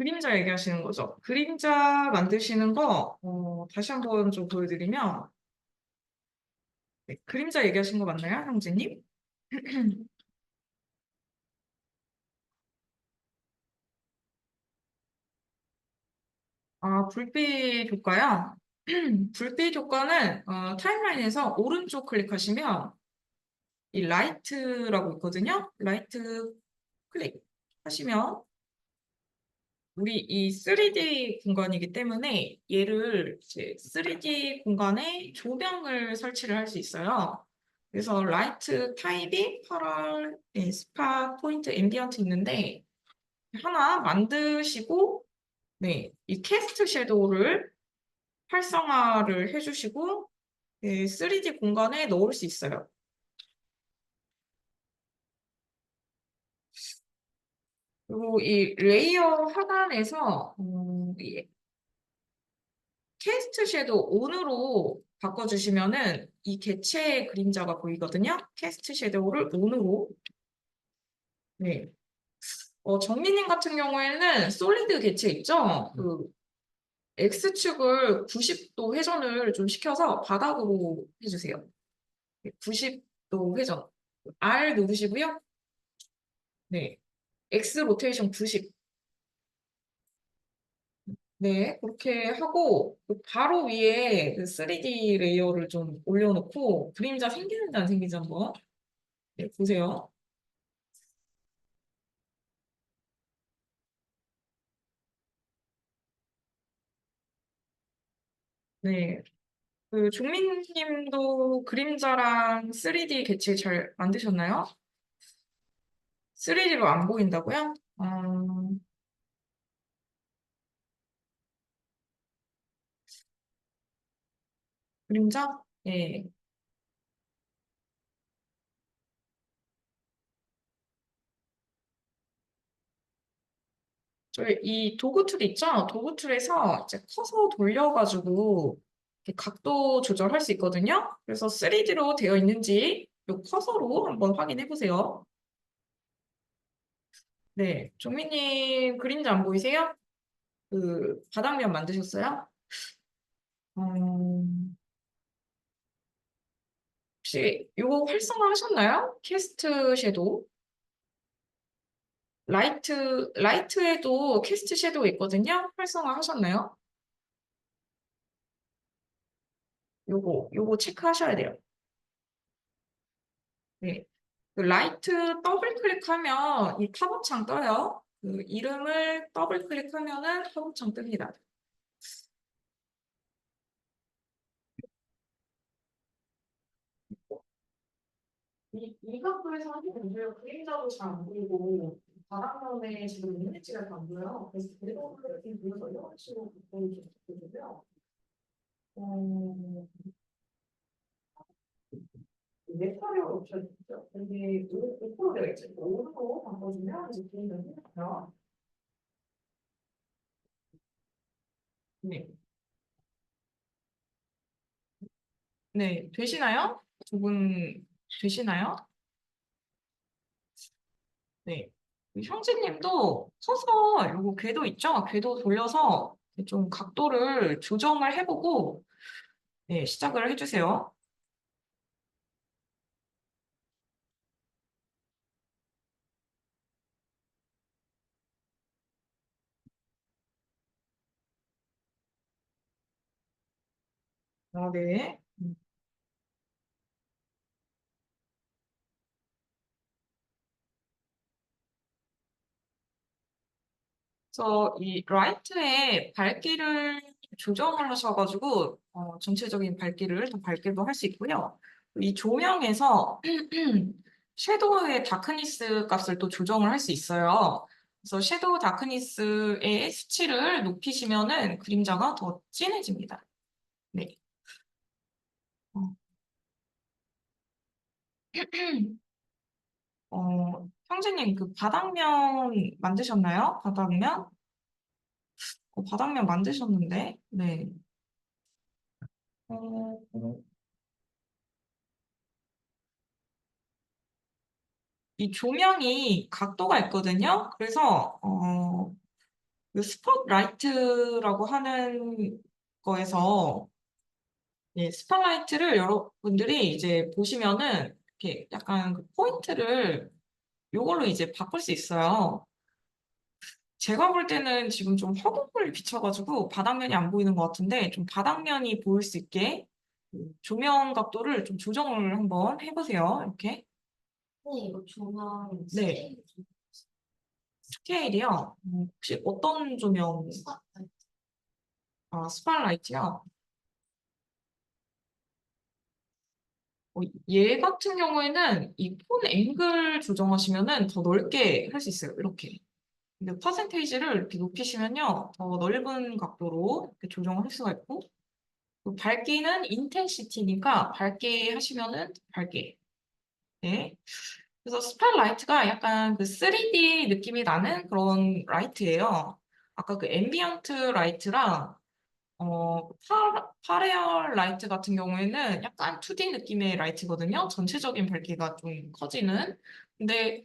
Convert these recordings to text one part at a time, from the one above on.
그림자 얘기하시는 거죠? 그림자 만드시는 거, 다시 한번 좀 보여드리면, 네, 그림자 얘기하신 거 맞나요, 형제님? 아, 불빛 효과요? 불빛 효과는 타임라인에서 오른쪽 클릭하시면 이 라이트라고 있거든요. 라이트 클릭하시면 우리 이 3D 공간이기 때문에 얘를 이제 3D 공간에 조명을 설치를 할 수 있어요. 그래서 라이트 타입이 파럴, 스파, 포인트, 앰비언트 있는데 하나 만드시고 네, 이 캐스트 섀도우를 활성화를 해주시고 3D 공간에 넣을 수 있어요. 그리고 이 레이어 하단에서 이 캐스트 섀도우 온으로 바꿔주시면은 이 개체 그림자가 보이거든요. 캐스트 섀도우를 온으로. 네. 정민님 같은 경우에는 솔리드 개체 있죠? 그 X축을 90도 회전을 좀 시켜서 바닥으로 해주세요. 90도 회전. R 누르시고요. 네. X 로테이션 90. 네, 그렇게 하고 그 바로 위에 그 3D 레이어를 좀 올려놓고 그림자 생기는지 안 생기는지 한번 네, 보세요. 네, 그 종민님도 그림자랑 3D 개체 잘 만드셨나요? 3D로 안 보인다고요? 그림자? 네. 저희 이 도구 툴 있죠? 도구 툴에서 이제 커서 돌려가지고 이렇게 각도 조절할 수 있거든요. 그래서 3D로 되어 있는지 이 커서로 한번 확인해 보세요. 네, 종민님 그림자 안 보이세요? 그 바닥면 만드셨어요? 음, 혹시 이거 활성화 하셨나요? 캐스트 섀도우? 라이트에도 캐스트 섀도우 있거든요? 활성화 하셨나요? 요거 체크하셔야 돼요. 네. 그 라이트 더블 클릭하면 이 팝업창 떠요. 그 이름을 더블 클릭하면은 팝업창 뜹니다. 이 각도에서 하시면 그림자도 잘 안 보이고 바닥면에 지금 이미지가 안 보여요. 그래서 그래도 이렇게 보여서 이런 식으로 보여주거든요. 어, 네타리얼 옵션 있죠. 근데 5% 되어 있죠. 5로 바꿔주면 이제 그림자 생겨요. 네. 네, 되시나요? 두 분 되시나요? 네. 형제님도 서서 요거 궤도 있죠? 궤도 돌려서 좀 각도를 조정을 해보고 네, 시작을 해주세요. 네. 그래서 이 라이트의 밝기를 조정을 하셔가지고 전체적인 밝기를 더 밝게도 할 수 있고요. 이 조명에서 섀도우의 다크니스 값을 또 조정을 할 수 있어요. 그래서 섀도우 다크니스의 수치를 높이시면은 그림자가 더 진해집니다. 네. 어, 형제님 그 바닥면 만드셨나요? 바닥면? 바닥면 만드셨는데, 네. 어, 이 조명이 각도가 있거든요. 그래서 그 스팟라이트라고 하는 거에서 스팟라이트를 여러분들이 이제 보시면은 이렇게 약간 그 포인트를 요걸로 이제 바꿀 수 있어요. 제가 볼 때는 지금 좀 허공을 비춰가지고 바닥면이 안 보이는 것 같은데 좀 바닥면이 보일 수 있게 그 조명 각도를 좀 조정을 한번 해보세요. 이렇게. 네, 이거 조명 네, 스케일 좀 스케일이요. 혹시 어떤 조명? 아, 스팟라이트요. 얘 같은 경우에는 이 폰 앵글 조정하시면은 더 넓게 할 수 있어요. 이렇게. 근데 퍼센테이지를 이렇게 높이시면요. 더 넓은 각도로 이렇게 조정을 할 수가 있고, 또 밝기는 인텐시티니까 밝게 하시면은 밝게. 네. 그래서 스팟라이트가 약간 그 3D 느낌이 나는 그런 라이트예요. 아까 그 앰비언트 라이트랑 파레얼 라이트 같은 경우에는 약간 2D 느낌의 라이트거든요. 전체적인 밝기가 좀 커지는. 근데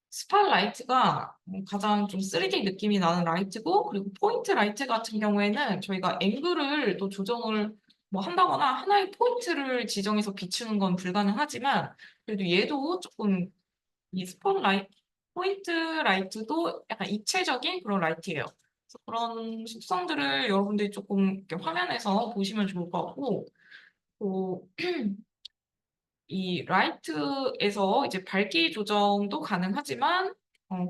스팟라이트가 가장 좀 3D 느낌이 나는 라이트고, 그리고 포인트 라이트 같은 경우에는 저희가 앵글을 또 조정을 뭐 한다거나 하나의 포인트를 지정해서 비추는 건 불가능하지만, 그래도 얘도 조금 이 스팟라이트, 포인트 라이트도 약간 입체적인 그런 라이트예요. 그래서 그런 속성들을 여러분들이 조금 이렇게 화면에서 보시면 좋을 것 같고, 또 이 라이트에서 이제 밝기 조정도 가능하지만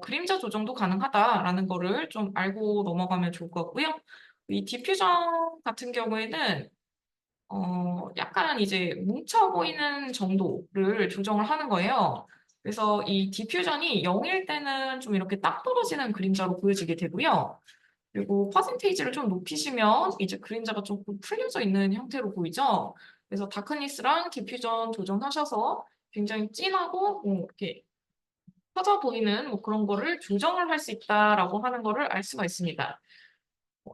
그림자 조정도 가능하다라는 거를 좀 알고 넘어가면 좋을 것 같고요. 이 디퓨전 같은 경우에는 약간 이제 뭉쳐 보이는 정도를 조정을 하는 거예요. 그래서 이 디퓨전이 0일 때는 좀 이렇게 딱 떨어지는 그림자로 보여지게 되고요. 그리고 퍼센테이지를 좀 높이시면 이제 그림자가 조금 풀려져 있는 형태로 보이죠. 그래서 다크니스랑 디퓨전 조정하셔서 굉장히 진하고 이렇게 퍼져 보이는 뭐 그런 거를 조정을 할 수 있다라고 하는 거를 알 수가 있습니다.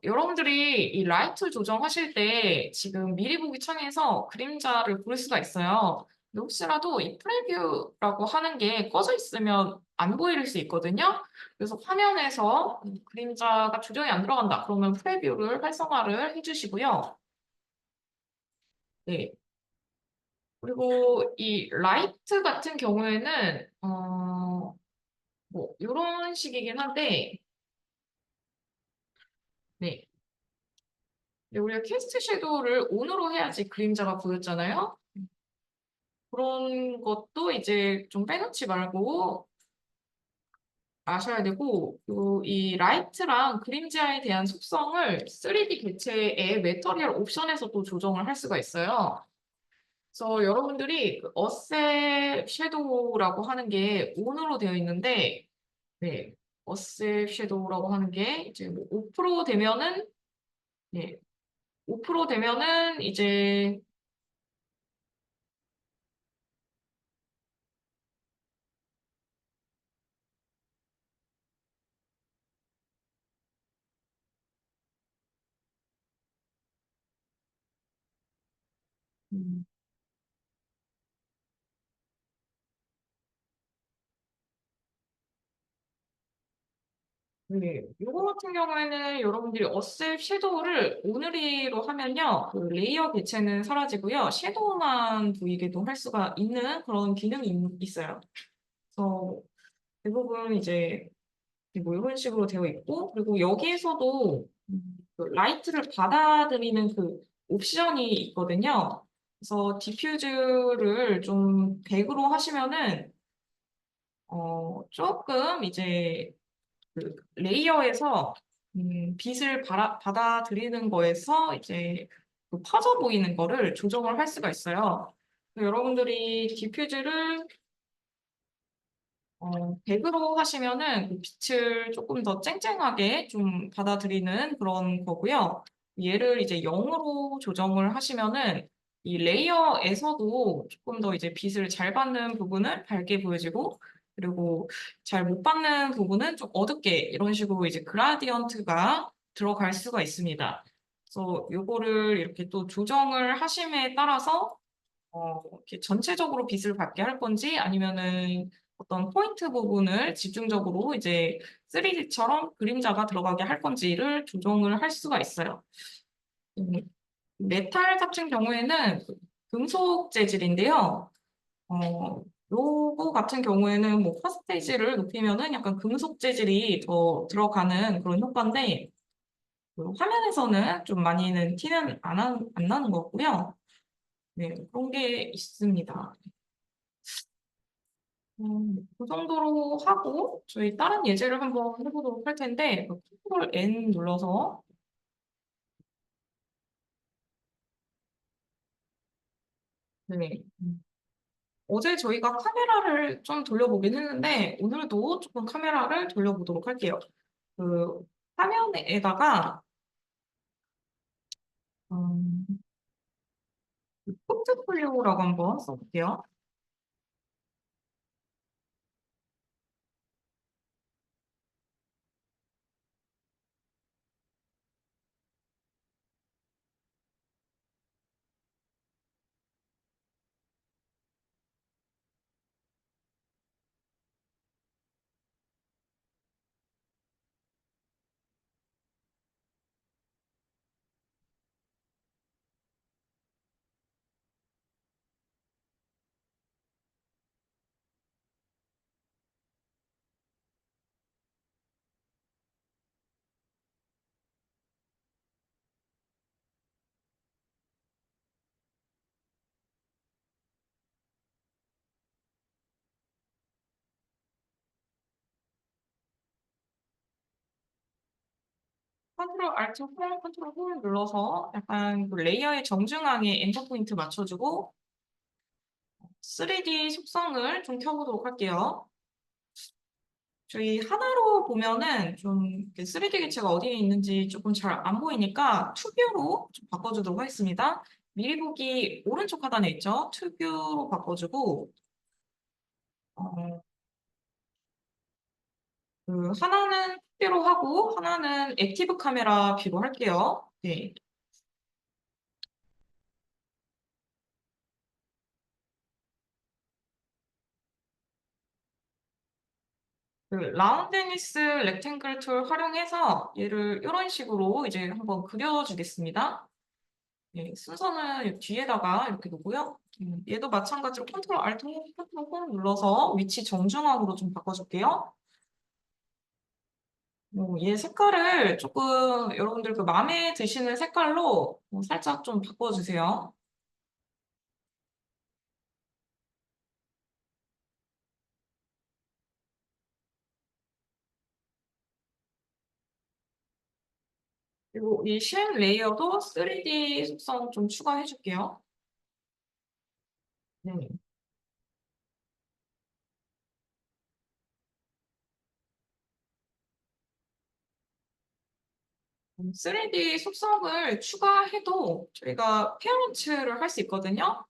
여러분들이 이 라이트 조정하실 때 지금 미리 보기 창에서 그림자를 볼 수가 있어요. 근데 혹시라도 이 프리뷰라고 하는 게 꺼져 있으면 안 보일 수 있거든요. 그래서 화면에서 그림자가 조정이 안 들어간다. 그러면 프리뷰를 활성화를 해주시고요. 네. 그리고 이 라이트 같은 경우에는 뭐 이런 식이긴 한데, 네. 근데 우리가 캐스트 섀도우를 온으로 해야지 그림자가 보였잖아요. 그런 것도 이제 좀 빼놓지 말고 아셔야 되고, 이 라이트랑 그림자에 대한 속성을 3D 객체의 매터리얼 옵션에서도 조정을 할 수가 있어요. 그래서 여러분들이 그 어셋 섀도우라고 하는 게 온으로 되어 있는데, 네, 어셋 섀도우라고 하는 게 이제 뭐 5% 되면은, 네, 5% 되면은 이제 음, 네, 이거 같은 경우에는 여러분들이 어셈 섀도우를 오늘이로 하면요, 그 레이어 개체는 사라지고요, 섀도우만 보이게도 할 수가 있는 그런 기능이 있어요. 그래서 대부분 이제 뭐 이런 식으로 되어 있고, 그리고 여기에서도 그 라이트를 받아들이는 그 옵션이 있거든요. 그래서 디퓨즈를 좀 100으로 하시면은 조금 이제 그 레이어에서 빛을 받아들이는 거에서 이제 그 퍼져 보이는 거를 조정을 할 수가 있어요. 여러분들이 디퓨즈를 100으로 하시면은 그 빛을 조금 더 쨍쨍하게 좀 받아들이는 그런 거고요. 얘를 이제 0으로 조정을 하시면은 이 레이어에서도 조금 더 이제 빛을 잘 받는 부분은 밝게 보여지고, 그리고 잘 못 받는 부분은 좀 어둡게 이런 식으로 이제 그라디언트가 들어갈 수가 있습니다. 그래서 요거를 이렇게 또 조정을 하심에 따라서 이렇게 전체적으로 빛을 받게 할 건지 아니면은 어떤 포인트 부분을 집중적으로 이제 3D처럼 그림자가 들어가게 할 건지를 조정을 할 수가 있어요. 음, 메탈 같은 경우에는 금속 재질인데요. 요거 같은 경우에는 뭐 퍼스테이지를 높이면은 약간 금속 재질이 더 들어가는 그런 효과인데, 그 화면에서는 좀 많이는 티는 안 나는 것 같고요. 네, 그런 게 있습니다. 그 정도로 하고 저희 다른 예제를 한번 해보도록 할 텐데 그 컨트롤 N 눌러서 네. 어제 저희가 카메라를 좀 돌려보긴 했는데 오늘도 조금 카메라를 돌려보도록 할게요. 그 화면에다가 음, 포트폴리오라고 한번 써볼게요. 컨트롤 Alt 홈, 컨트롤 홈 눌러서 약간 그 레이어의 정중앙에 엔터 포인트 맞춰주고 3D 속성을 좀 켜보도록 할게요. 저희 하나로 보면은 좀 3D 개체가 어디에 있는지 조금 잘 안 보이니까 투뷰로 좀 바꿔주도록 하겠습니다. 미리 보기 오른쪽 하단에 있죠? 투뷰로 바꿔주고 어, 그 하나는 투뷰로 하고 하나는 액티브 카메라 뷰로 할게요. 네. 그 라운드니스 렉탱글 툴 활용해서 얘를 이런 식으로 이제 한번 그려주겠습니다. 네, 순서는 뒤에다가 이렇게 놓고요. 얘도 마찬가지로 컨트롤 알트 홈, 컨트롤 홈 눌러서 위치 정중앙으로 좀 바꿔줄게요. 얘 색깔을 조금 여러분들 그 마음에 드시는 색깔로 살짝 좀 바꿔주세요. 그리고 이 쉘 레이어도 3D 속성 좀 추가해줄게요. 네. 3D 속성을 추가해도 저희가 페어런츠를 할 수 있거든요.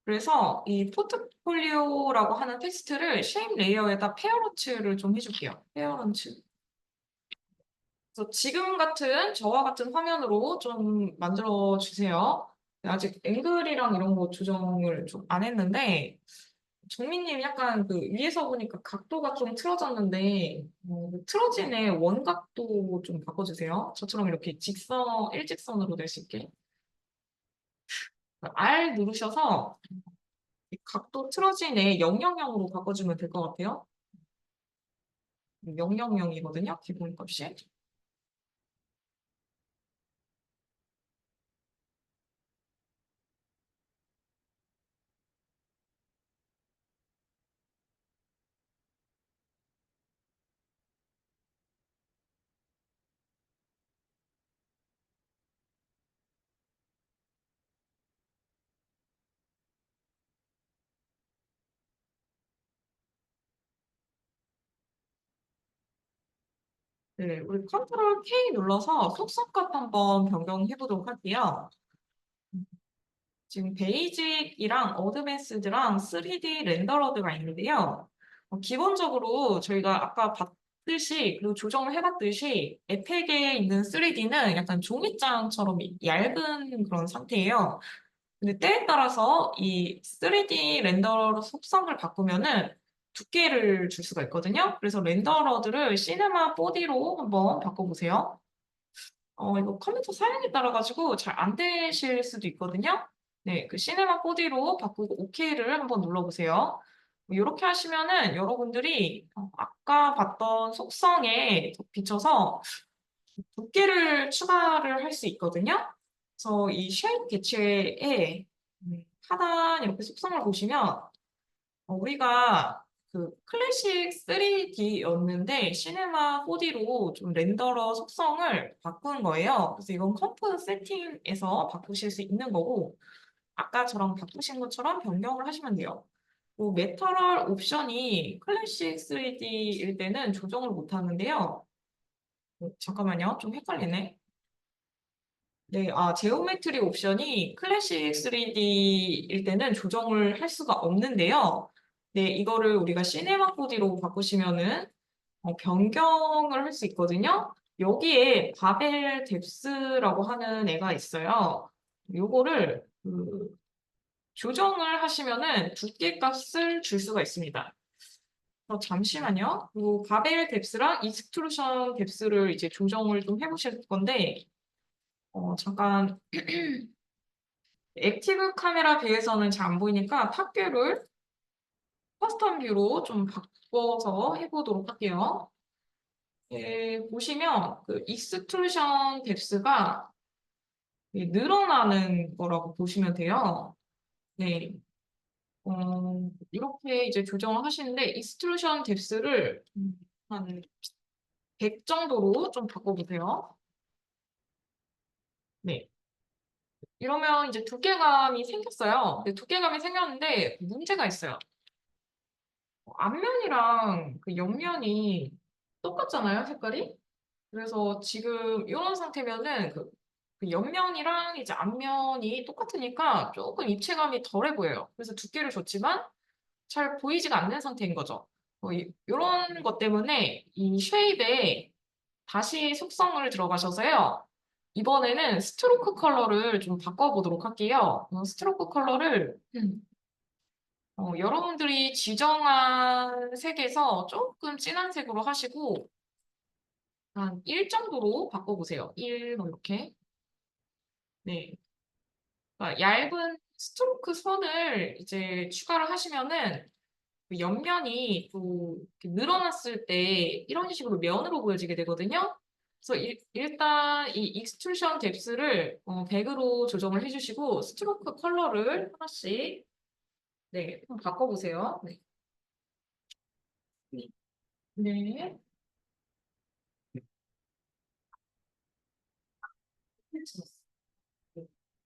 그래서 이 포트폴리오라고 하는 텍스트를 쉐입 레이어에다 페어런츠를 좀 해줄게요. 페어런츠. 그래서 지금 같은 저와 같은 화면으로 좀 만들어 주세요. 아직 앵글이랑 이런 거 조정을 좀 안 했는데 정민님 약간 그 위에서 보니까 각도가 좀 틀어졌는데 그 틀어진의 원각도 좀 바꿔주세요. 저처럼 이렇게 일직선으로 될 수 있게. R 누르셔서 이 각도 틀어진의 000으로 바꿔주면 될 것 같아요. 000이거든요, 기본값이. 네, 우리 컨트롤 K 눌러서 속성값 한번 변경해 보도록 할게요. 지금 베이직이랑 어드밴스드랑 3D 렌더러드가 있는데요. 기본적으로 저희가 아까 봤듯이 그리고 조정을 해봤듯이 에펙에 있는 3D는 약간 종이장처럼 얇은 그런 상태예요. 근데 때에 따라서 이 3D 렌더 속성을 바꾸면은 두께를 줄 수가 있거든요. 그래서 렌더러드를 시네마 4D로 한번 바꿔보세요. 이거 컴퓨터 사양에 따라 가지고 잘 안 되실 수도 있거든요. 네, 그 시네마 4D로 바꾸고 OK를 한번 눌러보세요. 이렇게 하시면은 여러분들이 아까 봤던 속성에 비춰서 두께를 추가를 할 수 있거든요. 그래서 이 쉐입 개체의 하단 이렇게 속성을 보시면 우리가 그 클래식 3D였는데 시네마 4D로 좀 렌더러 속성을 바꾼 거예요. 그래서 이건 컴포 세팅에서 바꾸실 수 있는 거고 아까처럼 바꾸신 것처럼 변경을 하시면 돼요. 메터럴 옵션이 클래식 3D일 때는 조정을 못 하는데요. 잠깐만요. 좀 헷갈리네. 네, 제오메트리 옵션이 클래식 3D일 때는 조정을 할 수가 없는데요. 네, 이거를 우리가 시네마 4D로 바꾸시면은 변경을 할 수 있거든요. 여기에 바벨 뎁스라고 하는 애가 있어요. 요거를 조정을 하시면은 두께 값을 줄 수가 있습니다. 잠시만요. 바벨 뎁스랑 익스트루션 뎁스를 이제 조정을 좀 해보실 건데 잠깐 액티브 카메라 뷰에서는 잘 안 보이니까 탑뷰를 커스텀 뷰로 좀 바꿔서 해보도록 할게요. 보시면 그 익스트루션 뎁스가 늘어나는 거라고 보시면 돼요. 네. 이렇게 이제 조정을 하시는데 익스트루션 뎁스를 한 100 정도로 좀 바꿔보세요. 네. 이러면 이제 두께감이 생겼어요. 근데 두께감이 생겼는데 문제가 있어요. 앞면이랑 그 옆면이 똑같잖아요, 색깔이? 그래서 지금 이런 상태면은 그 옆면이랑 이제 앞면이 똑같으니까 조금 입체감이 덜해 보여요. 그래서 두께를 줬지만 잘 보이지가 않는 상태인 거죠. 이런 것 때문에 이 쉐입에 다시 속성을 들어가셔서요. 이번에는 스트로크 컬러를 좀 바꿔보도록 할게요. 스트로크 컬러를 여러분들이 지정한 색에서 조금 진한 색으로 하시고 한 1 정도로 바꿔보세요. 1, 뭐 이렇게. 네. 그러니까 얇은 스트로크 선을 이제 추가를 하시면은 그 옆면이 또 이렇게 늘어났을 때 이런 식으로 면으로 보여지게 되거든요. 그래서 일단 이 익스트루션 뎁스를 100으로 조정을 해주시고 스트로크 컬러를 하나씩 네, 한번 바꿔보세요. 네. 네.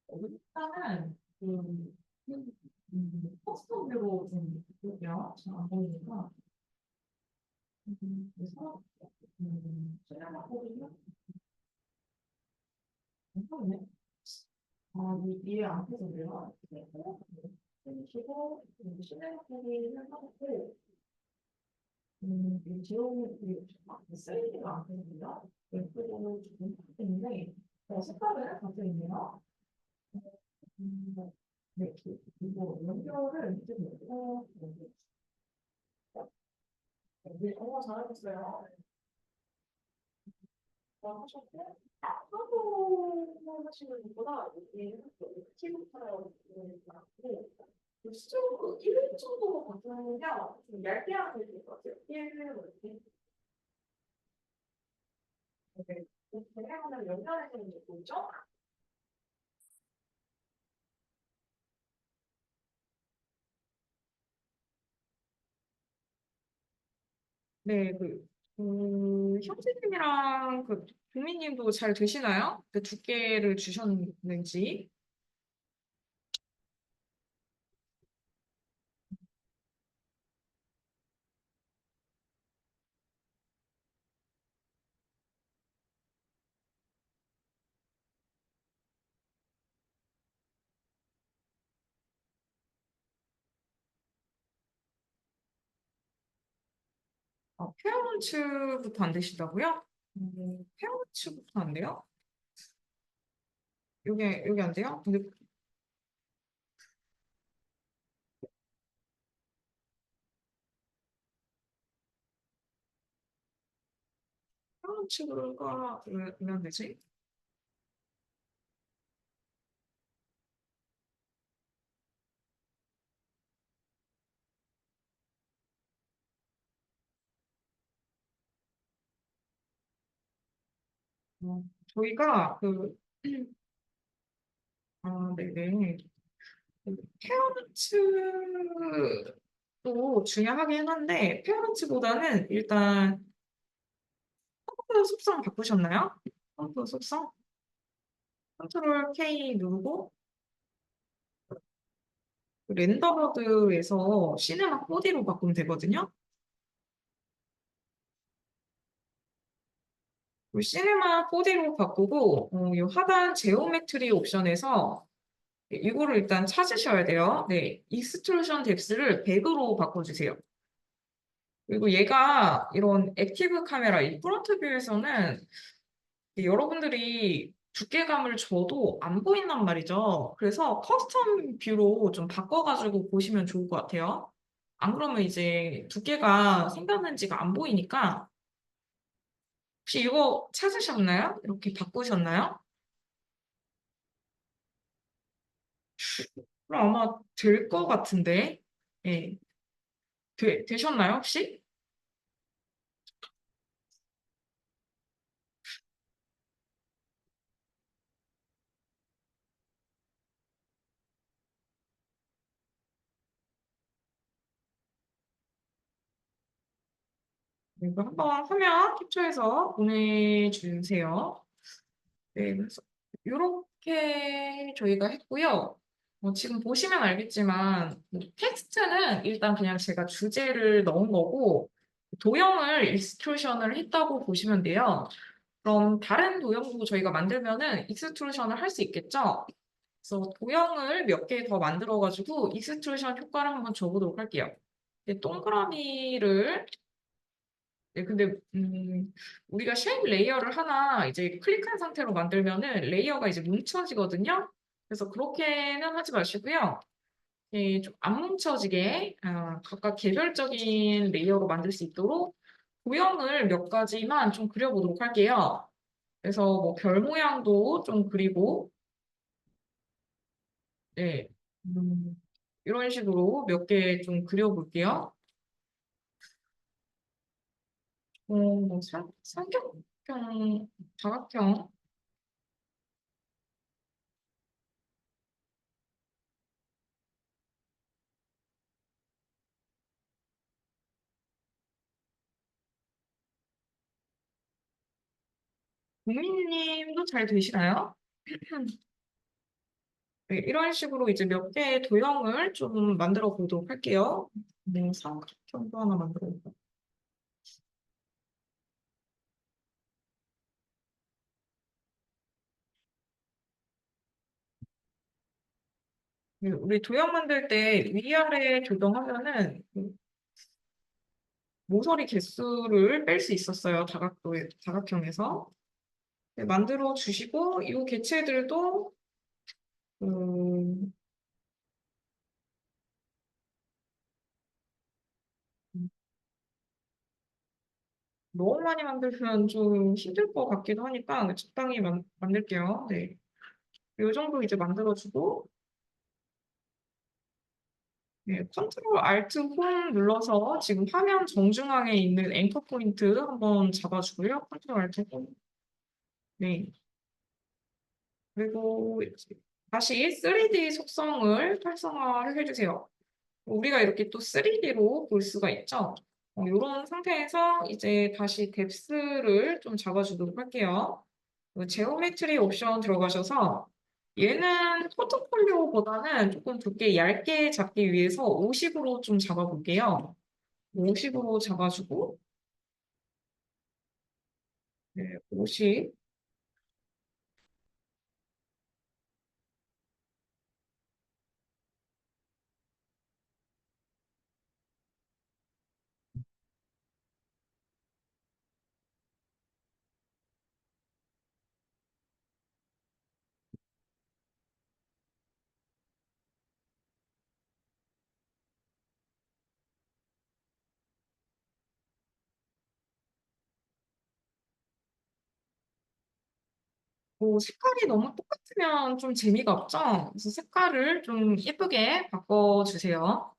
일단은 커스텀으로 좀 볼게요. 잘 안 보이니까. 그래서 시나리오를 괜찮네. 이해 안 해서 그래요. 해주시고 시나리오를 하고 이 제목이 3D가 안 되는데요. 웹으로 조금 바뀌는데 색깔을 갖고 있네요. 네, 이거 연결을 좀 해서 네, 잘하셨어요. 하셨고 하고 하시는 것보다 얘는 액티브 카라고 나고 수정 1 정도 바꾸면 좀 얇게 하면 될 것 같아요. 1 이렇게 대략은 연결해서 이제 보죠. 네, 형제님이랑 국민님도 잘 되시나요? 그 두께를 주셨는지. 페어런츠부터 안 되시다고요? 페어런츠부터 안 돼요? 여기 안 돼요? 근데 페어런츠가 왜안 되지? 저희가 네네. 페어런츠도 중요하긴 한데, 페어런츠보다는 일단 컴퓨터 속성 바꾸셨나요? 컴퓨터 속성? 컨트롤 K 누르고, 렌더버드에서 시네마 4D로 바꾸면 되거든요. 시네마 4D로 바꾸고, 이 하단 제오메트리 옵션에서 이거를 일단 찾으셔야 돼요. 네, 익스트루션 뎁스를 100으로 바꿔주세요. 그리고 얘가 이런 액티브 카메라, 이 프론트 뷰에서는 여러분들이 두께감을 줘도 안 보인단 말이죠. 그래서 커스텀 뷰로 좀 바꿔가지고 보시면 좋을 것 같아요. 안 그러면 이제 두께가 생겼는지가 안 보이니까 혹시 이거 찾으셨나요? 이렇게 바꾸셨나요? 그럼 아마 될 것 같은데. 예. 되셨나요, 혹시? 이거 한번 화면 캡처해서 보내주세요. 네, 그래서 이렇게 저희가 했고요. 지금 보시면 알겠지만 텍스트는 일단 그냥 제가 주제를 넣은 거고 도형을 익스트루션을 했다고 보시면 돼요. 그럼 다른 도형도 저희가 만들면은 익스트루션을 할 수 있겠죠? 그래서 도형을 몇 개 더 만들어가지고 익스트루션 효과를 한번 줘보도록 할게요. 동그라미를 네, 근데 우리가 쉐입 레이어를 하나 이제 클릭한 상태로 만들면은 레이어가 이제 뭉쳐지거든요. 그래서 그렇게는 하지 마시고요. 좀안 뭉쳐지게 각각 개별적인 레이어로 만들 수 있도록 도형을 몇 가지만 좀 그려보도록 할게요. 그래서 뭐 별 모양도 좀 그리고 네, 이런 식으로 몇 개 좀 그려볼게요. 뭐 삼각형, 다각형 국민님도 잘 되시나요? 네, 이런 식으로 이제 몇 개의 도형을 좀 만들어 보도록 할게요. 삼각형도 하나 만들어 볼까요? 우리 도형 만들 때 위아래 조정하면은 그 모서리 개수를 뺄 수 있었어요. 다각형에서. 네, 만들어 주시고, 이 개체들도, 음, 너무 많이 만들면 좀 힘들 것 같기도 하니까 적당히 만들게요. 네. 이 정도 이제 만들어주고, 네, 컨트롤 알트 홈 눌러서 지금 화면 정중앙에 있는 앵커 포인트 한번 잡아주고요. 컨트롤 알트 홈. 네. 그리고 이제 다시 3D 속성을 활성화를 해주세요. 우리가 이렇게 또 3D로 볼 수가 있죠. 이런 상태에서 이제 다시 뎁스를 좀 잡아주도록 할게요. 제오메트리 옵션 들어가셔서 얘는 포트폴리오보다는 조금 두께 얇게 잡기 위해서 50으로 좀 잡아볼게요. 50으로 잡아주고, 네, 50. 색깔이 너무 똑같으면 좀 재미가 없죠? 그래서 색깔을 좀 예쁘게 바꿔주세요.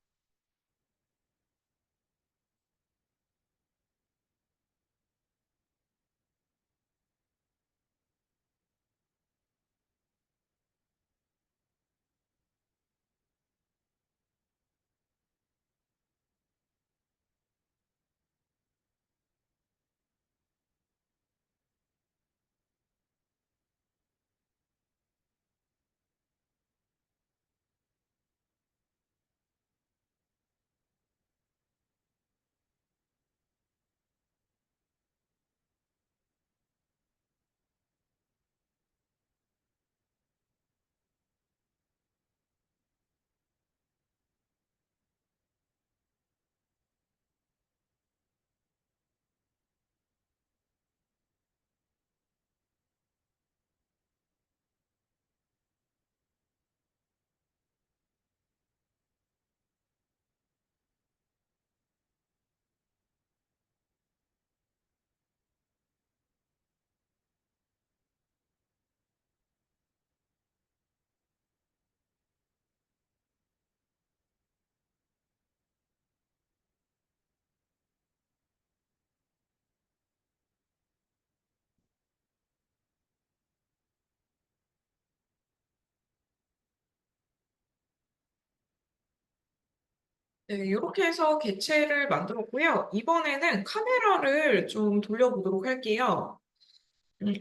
네, 이렇게 해서 개체를 만들었고요. 이번에는 카메라를 좀 돌려보도록 할게요.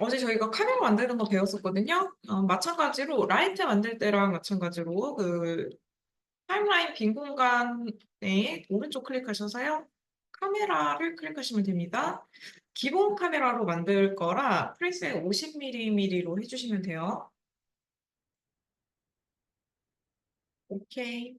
어제 저희가 카메라 만드는 거 배웠었거든요. 마찬가지로 라이트 만들 때랑 마찬가지로 그 타임라인 빈 공간에 오른쪽 클릭하셔서요. 카메라를 클릭하시면 됩니다. 기본 카메라로 만들 거라 프리셋 50mm로 해주시면 돼요. 오케이.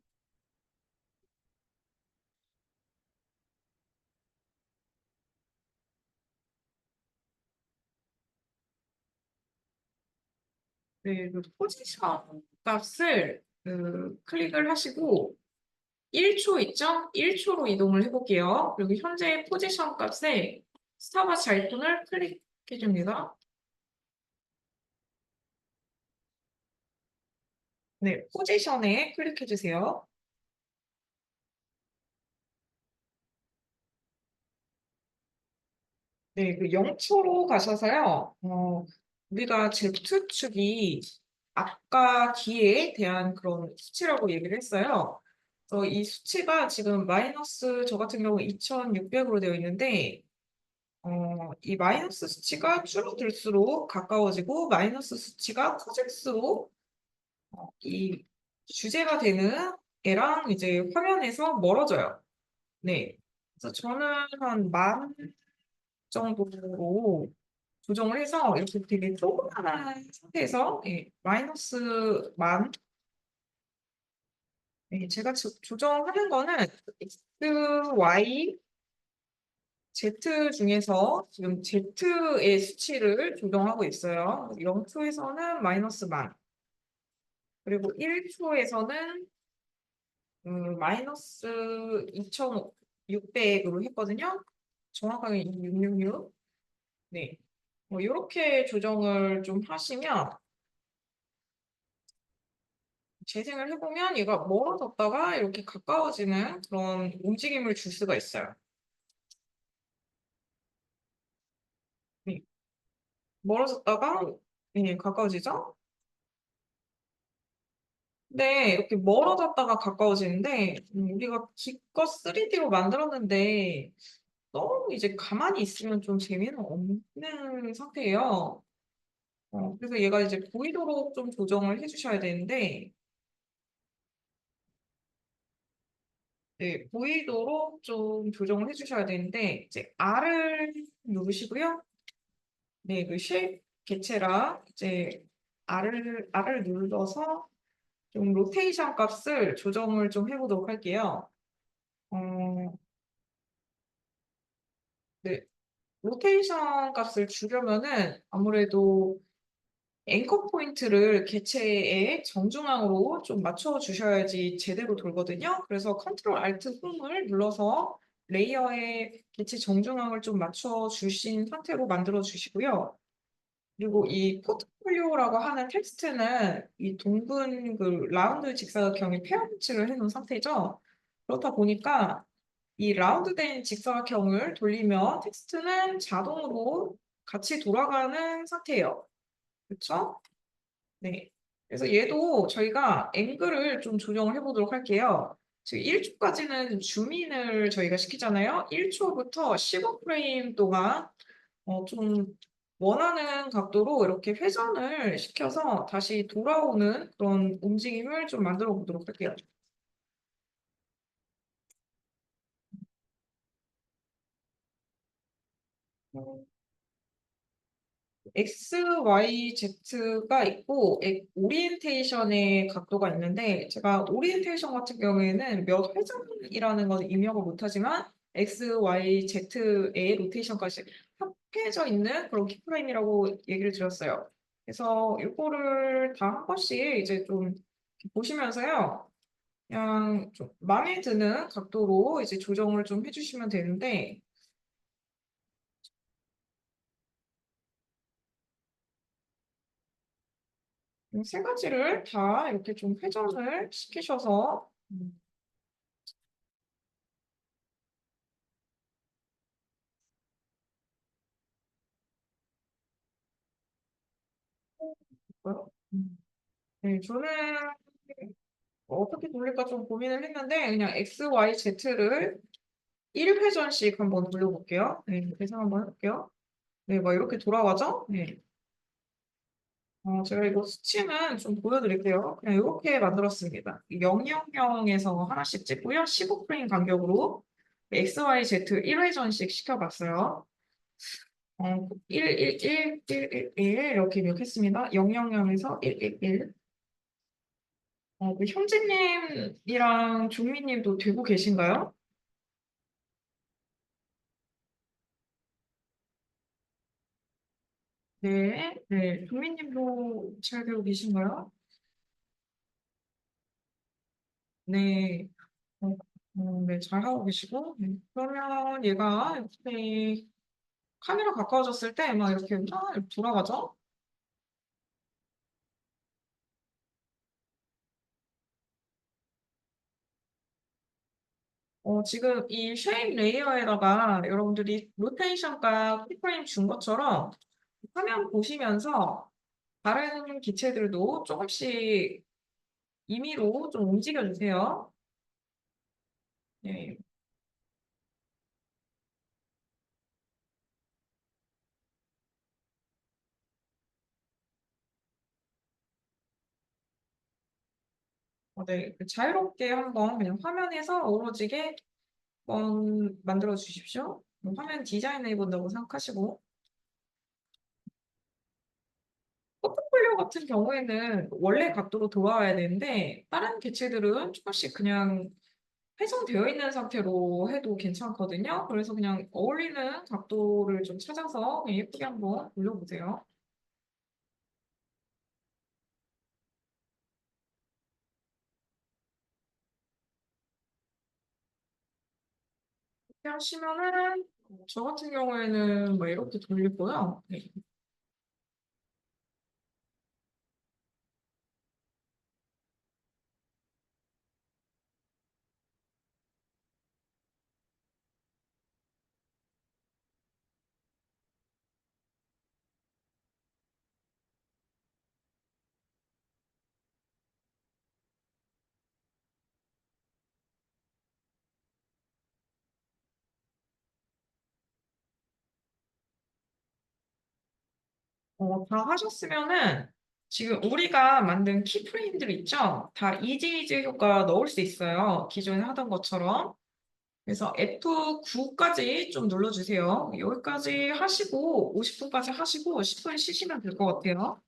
네, 그 포지션 값을 클릭을 하시고 1초 있죠? 1초로 이동을 해볼게요. 그리고 현재 포지션 값에 스타바스 아이콘을 클릭해 줍니다. 네, 포지션에 클릭해 주세요. 네, 그 0초로 가셔서요. 우리가 Z축이 앞과 뒤에 대한 그런 수치라고 얘기를 했어요. 이 수치가 지금 마이너스 저 같은 경우 2600으로 되어 있는데 이 마이너스 수치가 줄어들수록 가까워지고 마이너스 수치가 커질수록 이 주제가 되는 애랑 이제 화면에서 멀어져요. 네. 그래서 저는 한 만 정도로 조정을 해서 이렇게 되게 조그만한 상태에서 마이너스 만 제가 조정하는 거는 X, Y, Z 중에서 지금 Z의 수치를 조정하고 있어요. 0초에서는 마이너스 만, 그리고 1초에서는 마이너스 2600으로 했거든요. 정확하게 666. 네. 이렇게 조정을 좀 하시면 재생을 해보면 얘가 멀어졌다가 이렇게 가까워지는 그런 움직임을 줄 수가 있어요. 네. 멀어졌다가 가까워지죠? 근데 이렇게 멀어졌다가 가까워지는데 우리가 기껏 3D로 만들었는데 너무 이제 가만히 있으면 좀 재미는 없는 상태예요. 그래서 얘가 이제 보이도록 좀 조정을 해주셔야 되는데 네, 보이도록 좀 조정을 해주셔야 되는데 이제 R을 누르시고요. 네, 그 쉐입 개체랑 이제 R을 눌러서 좀 로테이션 값을 조정을 좀 해보도록 할게요. 어, 네, 로테이션 값을 주려면은 아무래도 앵커 포인트를 개체의 정중앙으로 좀 맞춰 주셔야지 제대로 돌거든요. 그래서 컨트롤 알트 홈을 눌러서 레이어의 개체 정중앙을 좀 맞춰 주신 상태로 만들어 주시고요. 그리고 이 포트폴리오라고 하는 텍스트는 이 둥근 그 라운드 직사각형에 페어 배치를 해놓은 상태죠. 그렇다 보니까 이 라운드된 직사각형을 돌리면 텍스트는 자동으로 같이 돌아가는 상태예요. 그렇죠? 네. 그래서 얘도 저희가 앵글을 좀 조정을 해보도록 할게요. 지금 1초까지는 줌인을 저희가 시키잖아요. 1초부터 15프레임 동안 좀 원하는 각도로 이렇게 회전을 시켜서 다시 돌아오는 그런 움직임을 좀 만들어 보도록 할게요. X, Y, Z가 있고 오리엔테이션의 각도가 있는데 제가 오리엔테이션 같은 경우에는 몇 회전이라는 건 입력을 못하지만 X, Y, Z의 로테이션까지 합해져 있는 그런 키프레임이라고 얘기를 드렸어요. 그래서 이거를 다 한 번씩 이제 좀 보시면서요. 그냥 좀 마음에 드는 각도로 이제 조정을 좀 해주시면 되는데 세 가지를 다 이렇게 좀 회전을 시키셔서 뭐요? 네, 저는 어떻게 돌릴까 좀 고민을 했는데 그냥 X, Y, Z를 1회전씩 한번 돌려볼게요. 네, 계산 한번 해볼게요. 네, 막 이렇게 돌아가죠? 네. 제가 이거 수치는 좀 보여드릴게요. 그냥 이렇게 만들었습니다. 000에서 하나씩 찍고요. 15프레임 간격으로 X, Y, Z 1회전씩 시켜봤어요. 1, 1, 1, 1, 1, 이렇게 입력했습니다. 000에서 1, 1, 1. 그 형제님이랑 종민님도 되고 계신가요? 네, 네. 종민님도 잘 되고 계신가요? 네. 어, 네, 잘 하고 계시고. 네. 그러면 얘가 이렇게 카메라 가까워졌을 때 막 이렇게 막 이렇게 돌아가죠? 지금 이 쉐입 레이어에다가 여러분들이 로테이션과 키프레임 준 것처럼 화면 보시면서 다른 기체들도 조금씩 임의로 좀 움직여 주세요. 네. 네. 자유롭게 한번 그냥 화면에서 어우러지게 한번 만들어 주십시오. 화면 디자인해 본다고 생각하시고. 포트폴리오 같은 경우에는 원래 각도로 돌아와야 되는데 다른 개체들은 조금씩 그냥 회전되어 있는 상태로 해도 괜찮거든요. 그래서 그냥 어울리는 각도를 좀 찾아서 그냥 예쁘게 한번 올려보세요. 이렇게 하시면은 저 같은 경우에는 뭐 이렇게 돌리고요. 네. 다 하셨으면은 지금 우리가 만든 키프레임들 있죠? 다 이지이지 효과 넣을 수 있어요. 기존에 하던 것처럼. 그래서 F9까지 좀 눌러주세요. 여기까지 하시고 50분까지 하시고 10분 쉬시면 될 것 같아요.